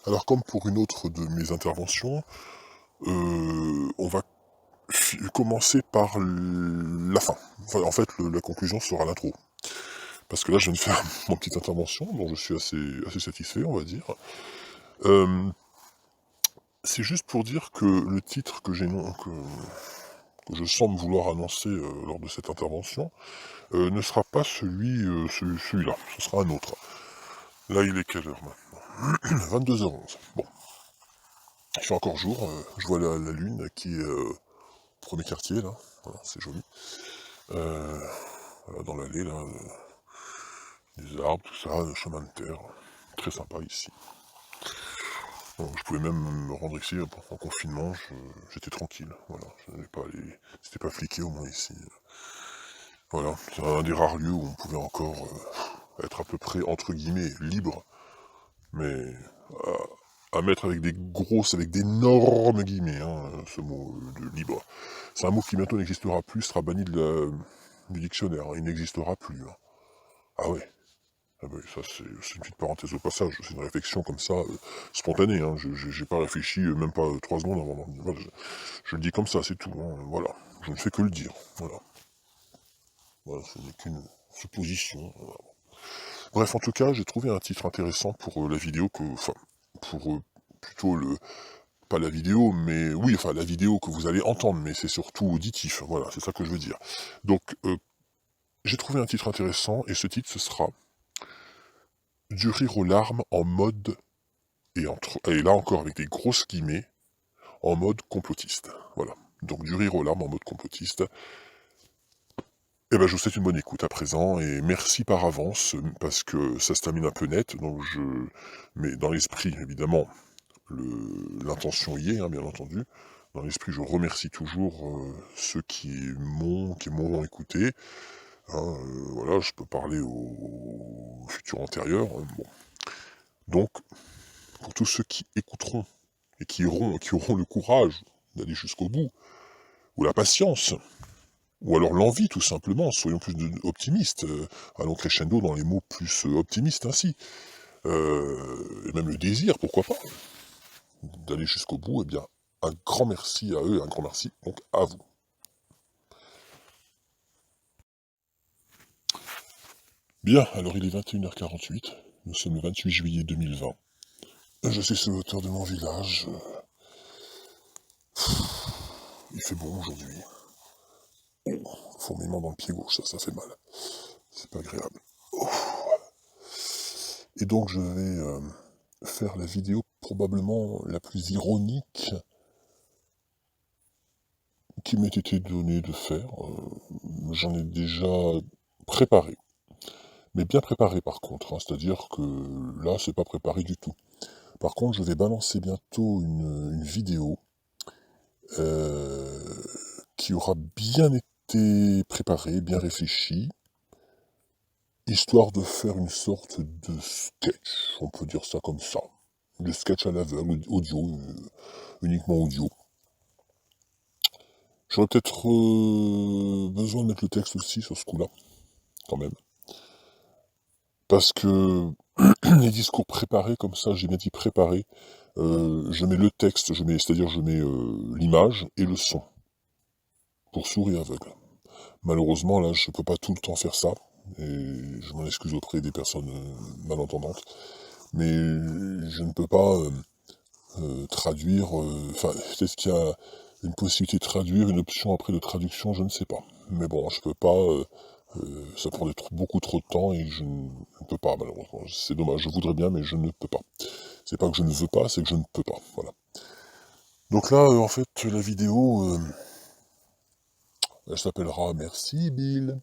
Alors comme pour une autre de mes interventions, on va commencer par la fin. Enfin, en fait, la conclusion sera l'intro. Parce que là, je viens de faire mon petite intervention, dont je suis assez satisfait, on va dire. Euh, c'est juste pour dire que le titre que je semble vouloir annoncer lors de cette intervention ne sera pas celui-là, ce sera un autre. Là, il est quelle heure maintenant? 22h11. Bon, il fait encore jour, je vois la lune qui est premier quartier, là, voilà, c'est joli. Voilà, dans l'allée, là, des arbres, tout ça, le chemin de terre, très sympa ici. Bon, je pouvais même me rendre ici en confinement, j'étais tranquille, voilà, je n'avais pas c'était pas fliqué au moins ici. Voilà, c'est un des rares lieux où on pouvait encore être à peu près, entre guillemets, libre, mais à mettre avec avec d'énormes guillemets, hein, ce mot de libre. C'est un mot qui bientôt n'existera plus, sera banni du dictionnaire, hein, il n'existera plus. Hein. Ah ouais, ah bah, ça c'est une petite parenthèse au passage, c'est une réflexion comme ça, spontanée, hein. J'ai pas réfléchi, même pas 3 secondes avant d'en dire. Voilà, je le dis comme ça, c'est tout, hein. Voilà, je ne fais que le dire, voilà. Voilà, ce n'est qu'une supposition. Voilà. Bref, en tout cas, j'ai trouvé un titre intéressant pour la vidéo enfin, pour plutôt pas la vidéo, mais oui, enfin la vidéo que vous allez entendre, mais c'est surtout auditif, voilà, c'est ça que je veux dire. Donc, j'ai trouvé un titre intéressant, et ce titre, ce sera Du rire aux larmes en mode, et là encore avec des grosses guillemets, en mode complotiste. Voilà. Donc du rire aux larmes en mode complotiste. Eh ben je vous souhaite une bonne écoute à présent, et merci par avance, parce que ça se termine un peu net, donc mais dans l'esprit, évidemment, l'intention y est, hein, bien entendu. Dans l'esprit, je remercie toujours ceux qui m'auront écouté. Hein, voilà, je peux parler au futur antérieur. Hein, bon. Donc, pour tous ceux qui écouteront et qui auront le courage d'aller jusqu'au bout, ou la patience, ou alors l'envie tout simplement, soyons plus optimistes, allons crescendo dans les mots plus optimistes ainsi, et même le désir, pourquoi pas, d'aller jusqu'au bout, eh bien, un grand merci à eux, et un grand merci donc à vous. Bien, alors il est 21h48, nous sommes le 28 juillet 2020. Je suis sur l'auteur de mon village. Il fait bon aujourd'hui. Oh, fourmillement dans le pied gauche, ça fait mal. C'est pas agréable. Oh. Et donc je vais faire la vidéo probablement la plus ironique qui m'ait été donnée de faire. J'en ai déjà préparé. Mais bien préparé par contre, hein, c'est-à-dire que là c'est pas préparé du tout. Par contre je vais balancer bientôt une vidéo qui aura bien été préparée, bien réfléchie, histoire de faire une sorte de sketch, on peut dire ça comme ça. De sketch à l'aveugle, audio, uniquement audio. J'aurais peut-être besoin de mettre le texte aussi sur ce coup-là, quand même. Parce que les discours préparés, comme ça, j'ai bien dit préparés, je mets le texte, c'est-à-dire je mets l'image et le son, pour sourds et aveugles. Malheureusement, là, je peux pas tout le temps faire ça, et je m'en excuse auprès des personnes malentendantes, mais je ne peux pas traduire, enfin, peut-être qu'il y a une possibilité de traduire, une option après de traduction, je ne sais pas. Mais bon, je peux pas, ça prendrait beaucoup trop de temps, et je ne peux pas, malheureusement. C'est dommage, je voudrais bien, mais je ne peux pas. C'est pas que je ne veux pas, c'est que je ne peux pas, voilà. Donc là, en fait, la vidéo, elle s'appellera Merci Bill,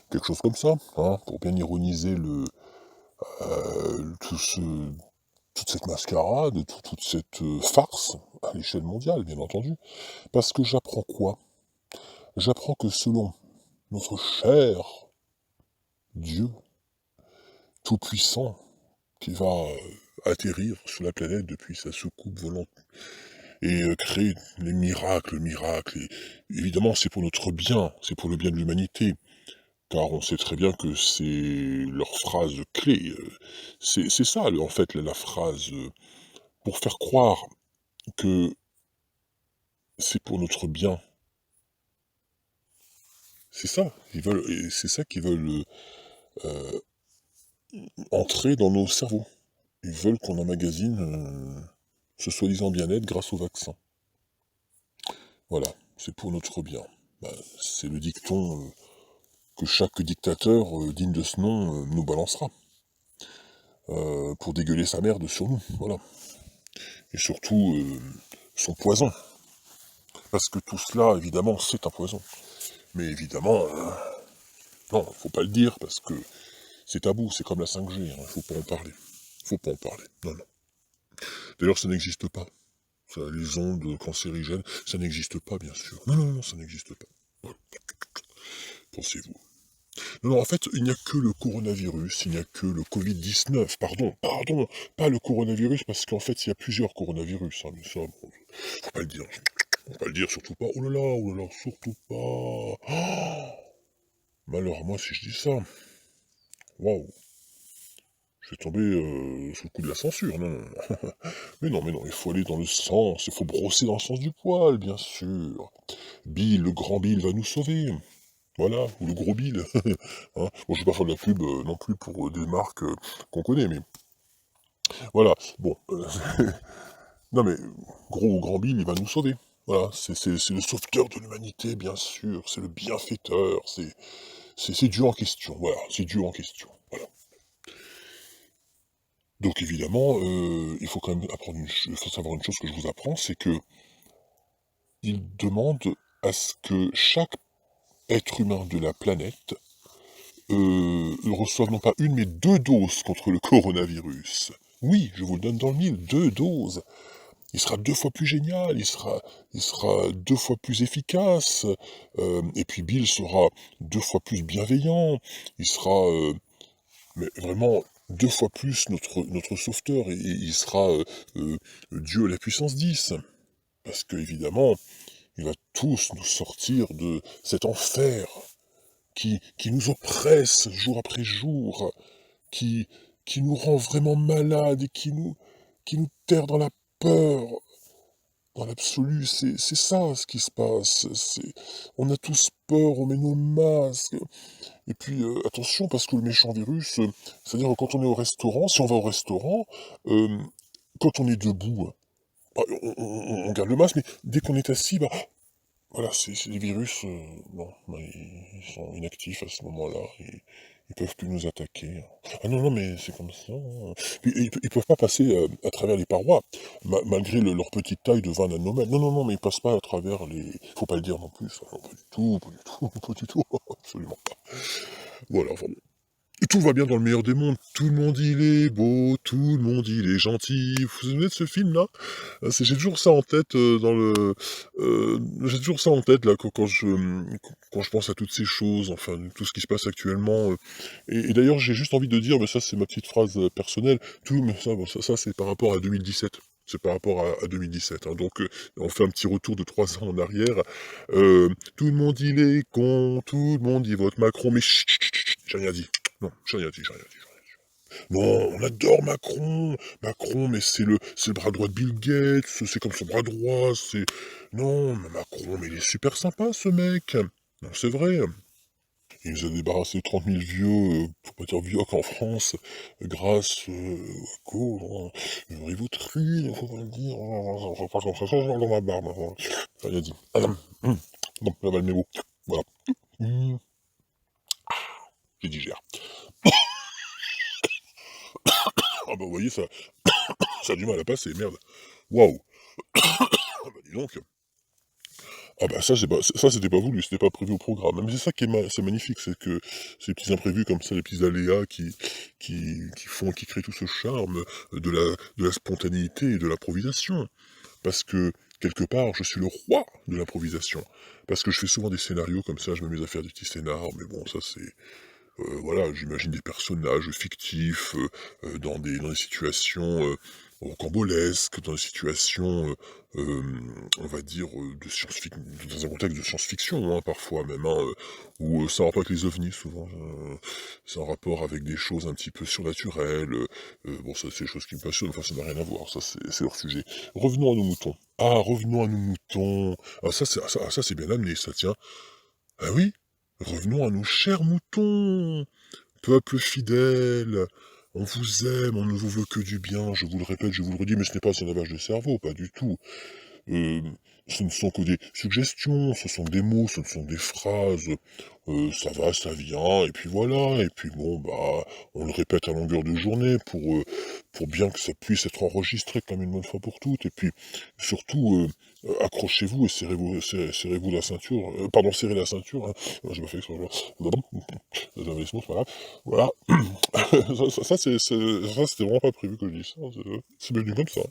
quelque chose comme ça, hein, pour bien ironiser tout toute cette mascarade, toute cette farce, à l'échelle mondiale, bien entendu. Parce que j'apprends quoi? J'apprends que selon notre cher Dieu tout-puissant, qui va atterrir sur la planète depuis sa soucoupe volante et créer les miracles, et évidemment c'est pour notre bien, c'est pour le bien de l'humanité, car on sait très bien que c'est leur phrase clé, c'est ça en fait la phrase pour faire croire que c'est pour notre bien. C'est ça, et c'est ça qu'ils veulent euh, entrer dans nos cerveaux. Ils veulent qu'on emmagasine ce soi-disant bien-être grâce au vaccin. Voilà, c'est pour notre bien. Bah, c'est le dicton que chaque dictateur digne de ce nom nous balancera. Pour dégueuler sa merde sur nous, voilà. Et surtout, son poison. Parce que tout cela, évidemment, c'est un poison. Mais évidemment, non, faut pas le dire, parce que c'est tabou, c'est comme la 5G, hein, faut pas en parler. Faut pas en parler, non, non. D'ailleurs, ça n'existe pas. Ça, les ondes cancérigènes, ça n'existe pas, bien sûr. Non, non, non, ça n'existe pas. Voilà. Pensez-vous. Non, non, en fait, il n'y a que le coronavirus, il n'y a que le Covid-19, pardon, pas le coronavirus, parce qu'en fait, il y a plusieurs coronavirus, hein, mais ça, bon, faut pas le dire, faut pas le dire, surtout pas, oh là là, surtout pas, oh, malheur à moi si je dis ça, waouh, je vais tomber sous le coup de la censure, non, non, non. Mais non, il faut aller dans le sens, il faut brosser dans le sens du poil, bien sûr, Bill, le grand Bill va nous sauver. Voilà, ou le gros Bill. Hein, bon, je vais pas faire de la pub non plus pour des marques qu'on connaît, mais voilà. Bon, non mais gros grand Bill, il va nous sauver. Voilà, c'est le sauveteur de l'humanité, bien sûr. C'est le bienfaiteur. C'est Dieu en question. Voilà, c'est Dieu en question. Voilà. Donc évidemment, il faut quand même il faut savoir une chose que je vous apprends, c'est que il demande à ce que chaque être humain de la planète reçoivent non pas une, mais 2 doses contre le coronavirus. Oui, je vous le donne dans le mille, 2 doses. Il sera 2 fois plus génial, il sera 2 fois plus efficace, et puis Bill sera 2 fois plus bienveillant, il sera mais vraiment 2 fois plus notre sauveteur, et il sera Dieu à la puissance 10. Parce que évidemment, il va tous nous sortir de cet enfer qui nous oppresse jour après jour, qui, qui nous rend vraiment malades et qui nous terre dans la peur. Dans l'absolu, c'est ça ce qui se passe. On a tous peur, on met nos masques. Et puis attention, parce que le méchant virus, c'est-à-dire quand on est au restaurant, si on va au restaurant, euh, quand on est debout, bah, on garde le masque, mais dès qu'on est assis, bah, voilà, c'est les virus, bon, bah, ils sont inactifs à ce moment-là, ils peuvent plus nous attaquer. Ah non, non, mais c'est comme ça, hein. Puis ils peuvent pas passer à travers les parois, malgré leur petite taille de 20 nanomètres. Non, non, non, mais ils passent pas à travers les... Faut pas le dire non plus, ça, non, pas du tout, pas du tout, pas du tout, absolument pas. Voilà, enfin bon. Et tout va bien dans le meilleur des mondes. Tout le monde il est beau, tout le monde il est gentil. Vous vous souvenez de ce film-là? J'ai toujours ça en tête j'ai toujours ça en tête là quand je pense à toutes ces choses, enfin tout ce qui se passe actuellement. Et d'ailleurs j'ai juste envie de dire, mais ça c'est ma petite phrase personnelle, tout, mais ça, bon, ça c'est par rapport à 2017. C'est par rapport à 2017. Hein. Donc on fait un petit retour de 3 ans en arrière. Tout le monde il est con, tout le monde il vote Macron, mais chut, chut, chut, j'ai rien dit. Non, j'ai rien dit, j'ai rien dit. Non, on adore Macron, Macron, mais c'est le bras droit de Bill Gates, c'est comme son bras droit, c'est... Non, mais Macron, mais il est super sympa, ce mec. Non, c'est vrai. Il nous a débarrassé de 30 000 vieux, pour pas dire vieux en France, grâce à quoi, Rivotril, faut pas le dire, faut pas comme ça, dans ma barbe, j'ai rien dit. Non, j'avale mes mots, voilà. J'ai digère. Ah bah vous voyez, ça a du mal à passer, merde. Waouh. Ah bah dis donc. Ah bah ça c'était pas voulu, c'était pas prévu au programme. Mais c'est ça qui est c'est magnifique, c'est que ces petits imprévus comme ça, les petits aléas qui créent tout ce charme de la spontanéité et de l'improvisation. Parce que, quelque part, je suis le roi de l'improvisation. Parce que je fais souvent des scénarios comme ça, je m'amuse à faire des petits scénars, mais bon, ça c'est... voilà, j'imagine des personnages fictifs dans des situations rocambolesques, dans des situations, on va dire, de dans un contexte de science-fiction, hein, parfois même, hein, où c'est en rapport avec les ovnis souvent, c'est en rapport avec des choses un petit peu surnaturelles, bon ça c'est des choses qui me passionnent, enfin ça n'a rien à voir, ça c'est leur sujet. Revenons à nos moutons. Ah, revenons à nos moutons. Ah ça c'est bien amené ça, tiens. Ah oui, revenons à nos chers moutons. Peuple fidèle, on vous aime, on ne vous veut que du bien, je vous le répète, je vous le redis, mais ce n'est pas un lavage de cerveau, pas du tout. Euh, Ce ne sont que des suggestions, ce sont des mots, ce sont des phrases, ça va, ça vient, et puis voilà, et puis bon, bah, on le répète à longueur de journée pour bien que ça puisse être enregistré comme une bonne fois pour toutes, et puis surtout, accrochez-vous et serrez-vous la ceinture, pardon, serrez la ceinture, hein. J'ai pas fait exprès, voilà. Voilà. Voilà. Ça, c'était vraiment pas prévu que je dise ça, c'est devenu comme ça.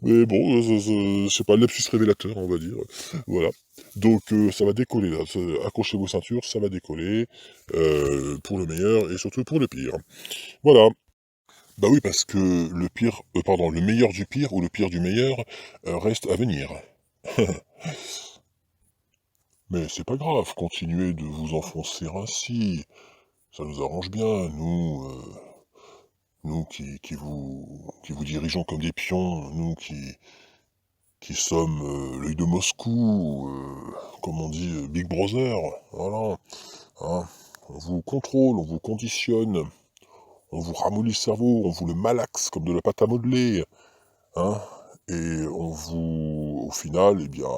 Mais bon, je sais pas, lapsus révélateur, on va dire. Voilà. Donc ça va décoller là. Accrochez vos ceintures, ça va décoller. Pour le meilleur et surtout pour le pire. Voilà. Bah oui, parce que le pire, pardon, le meilleur du pire ou le pire du meilleur reste à venir. Mais c'est pas grave, continuez de vous enfoncer ainsi. Ça nous arrange bien, nous qui vous dirigeons comme des pions, nous qui sommes l'œil de Moscou, comme on dit, Big Brother, voilà, hein. On vous contrôle, on vous conditionne, on vous ramollit le cerveau, on vous le malaxe comme de la pâte à modeler, hein, et au final, eh bien,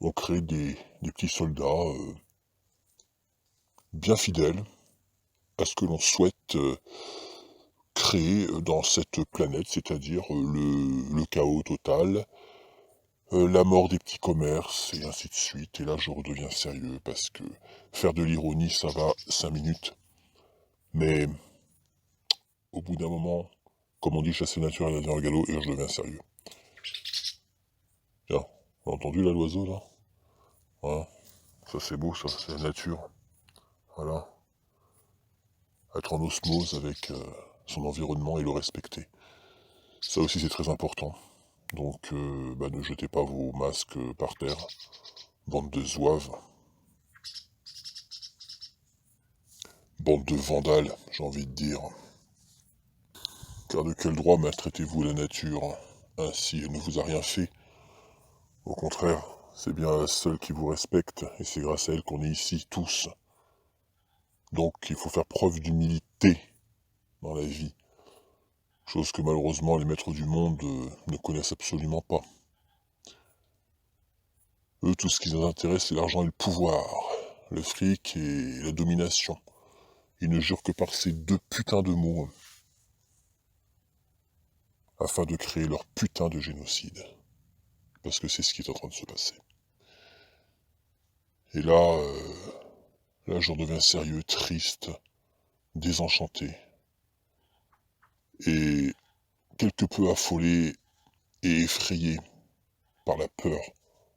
on crée des petits soldats bien fidèles à ce que l'on souhaite créer dans cette planète, c'est-à-dire le chaos total, la mort des petits commerces, et ainsi de suite. Et là, je redeviens sérieux, parce que faire de l'ironie, ça va 5 minutes. Mais au bout d'un moment, comme on dit, chasser naturel à un galop, et là, je deviens sérieux. Tiens, vous avez entendu là, l'oiseau, là? Voilà. Ça, c'est beau, ça, c'est la nature. Voilà. Être en osmose avec son environnement et le respecter. Ça aussi, c'est très important. Donc, bah, ne jetez pas vos masques par terre. Bande de zouaves. Bande de vandales, j'ai envie de dire. Car de quel droit maltraitez-vous la nature? Ainsi, elle ne vous a rien fait. Au contraire, c'est bien la seule qui vous respecte, et c'est grâce à elle qu'on est ici, tous. Donc, il faut faire preuve d'humilité dans la vie. Chose que malheureusement les maîtres du monde ne connaissent absolument pas. Eux, tout ce qui les intéresse, c'est l'argent et le pouvoir, le fric et la domination. Ils ne jurent que par ces deux putains de mots, afin de créer leur putain de génocide. Parce que c'est ce qui est en train de se passer. Et là, j'en deviens sérieux, triste, désenchanté, et quelque peu affolé et effrayé par la peur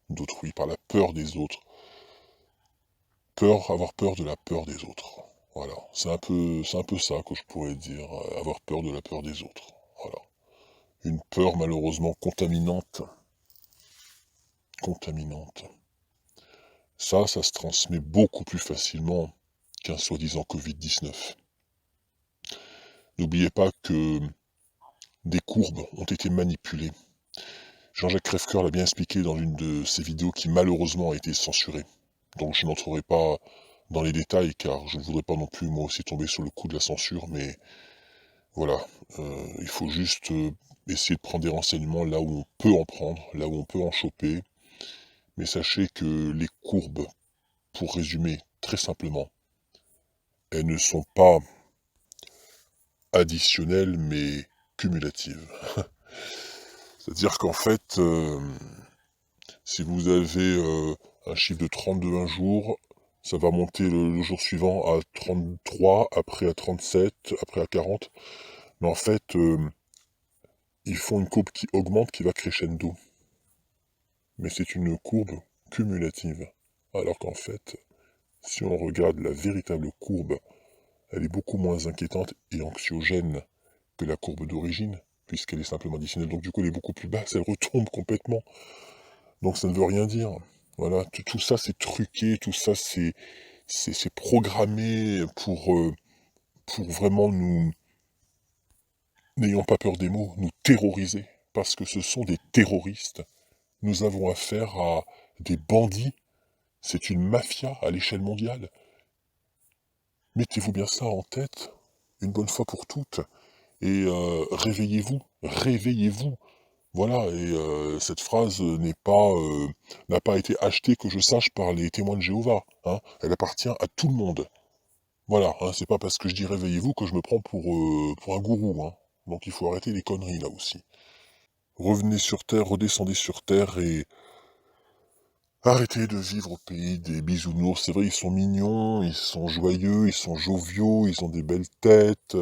d'autrui, par la peur des autres. Avoir peur de la peur des autres. Voilà, c'est un peu ça que je pourrais dire, avoir peur de la peur des autres. Voilà. Une peur malheureusement contaminante. Contaminante. Ça se transmet beaucoup plus facilement qu'un soi-disant Covid-19. N'oubliez pas que des courbes ont été manipulées. Jean-Jacques Crèvecoeur l'a bien expliqué dans l'une de ses vidéos qui malheureusement a été censurée. Donc je n'entrerai pas dans les détails car je ne voudrais pas non plus moi aussi tomber sur le coup de la censure, mais voilà, il faut juste essayer de prendre des renseignements là où on peut en prendre, là où on peut en choper, mais sachez que les courbes, pour résumer très simplement, elles ne sont pas additionnelles mais cumulatives. C'est-à-dire qu'en fait, si vous avez un chiffre de 32 un jour, ça va monter le jour suivant à 33, après à 37, après à 40. Mais en fait, ils font une courbe qui augmente, qui va crescendo. Mais c'est une courbe cumulative. Alors qu'en fait, si on regarde la véritable courbe, elle est beaucoup moins inquiétante et anxiogène que la courbe d'origine. puisqu'elle est simplement additionnelle. Donc du coup, elle est beaucoup plus basse, elle retombe complètement. Donc ça ne veut rien dire. Voilà, tout ça c'est truqué, tout ça c'est programmé pour vraiment nous, n'ayons pas peur des mots, nous terroriser. Parce que ce sont des terroristes. Nous avons affaire à des bandits. C'est une mafia à l'échelle mondiale. Mettez-vous bien ça en tête, une bonne fois pour toutes. Et réveillez-vous, réveillez-vous. Voilà, et cette phrase n'a pas été achetée, que je sache, par les témoins de Jéhovah. Hein. Elle appartient à tout le monde. Voilà, hein, c'est pas parce que je dis réveillez-vous que je me prends pour un gourou. Hein. Donc il faut arrêter les conneries là aussi. Revenez sur Terre, redescendez sur Terre et arrêtez de vivre au pays des bisounours. C'est vrai, ils sont mignons, ils sont joyeux, ils sont joviaux, ils ont des belles têtes.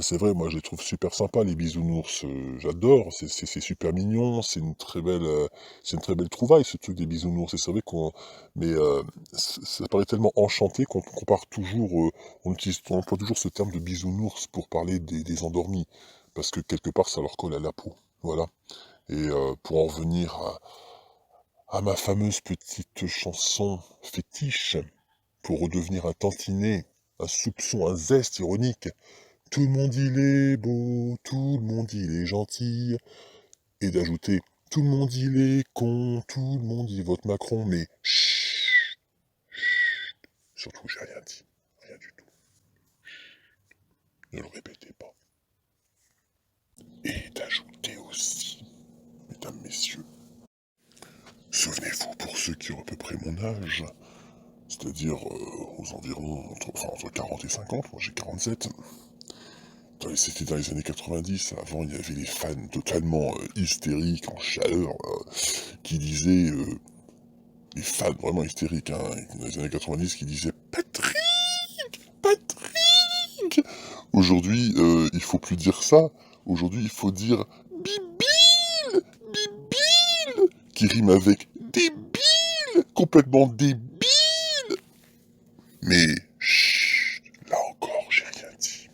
C'est vrai, moi je les trouve super sympas les bisounours. J'adore, c'est super mignon. C'est une très belle trouvaille ce truc des bisounours. Et c'est vrai mais ça paraît tellement enchanté qu'on compare toujours, on emploie toujours ce terme de bisounours pour parler des endormis, parce que quelque part ça leur colle à la peau. Voilà. Et pour en revenir à ma fameuse petite chanson fétiche, pour redevenir un tantinet, un soupçon, un zeste ironique. Tout le monde il est beau, tout le monde il est gentil. Et d'ajouter, tout le monde il est con, tout le monde il vote Macron, mais chut, surtout j'ai rien dit, rien du tout. Ne le répétez pas. Et d'ajouter aussi, mesdames, messieurs, souvenez-vous, pour ceux qui ont à peu près mon âge, c'est-à-dire aux environs entre 40 et 50, moi j'ai 47. C'était dans les années 90, avant il y avait les fans totalement hystériques, en chaleur, qui disaient, les fans vraiment hystériques, hein, dans les années 90, qui disaient Patrick, Patrick. Aujourd'hui, il faut plus dire ça, aujourd'hui il faut dire Bibil, Bibil, qui rime avec débile, complètement débile. Mais, chut, là encore, j'ai rien dit.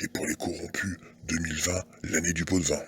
Et pour les corrompus, 2020, l'année du pot de vin.